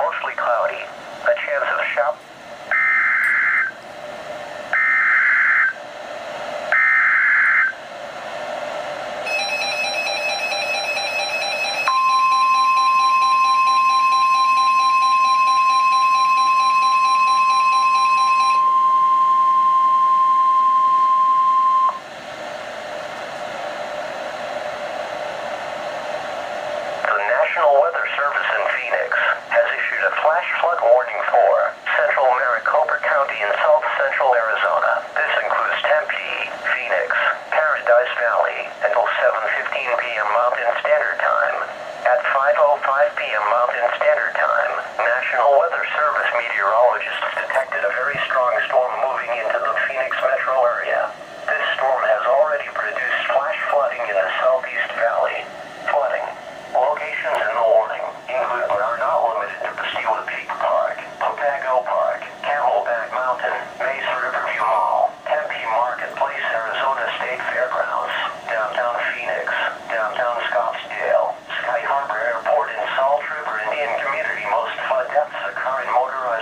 mostly cloudy. A chance of shower. National Weather Service in Phoenix has issued a flash flood warning for central Maricopa County in south central Arizona. This includes Tempe, Phoenix, Paradise Valley until 7:15 p.m. Mountain Standard Time. At 5:05 p.m. Mountain Standard Time, National Weather Service meteorologists detected a very strong storm moving into the Phoenix metro area. This storm has already produced flash flooding in the Southeast Valley. Flooding locations in the warning include but are not limited to Pastewa Peak Park, Papago Park, Camelback Mountain, Mesa Riverview Mall, Tempe Marketplace, Arizona State Fairgrounds, downtown Phoenix, downtown Scottsdale, Sky Harbor Airport, and Salt River Indian Community. Most flood deaths occur in motorized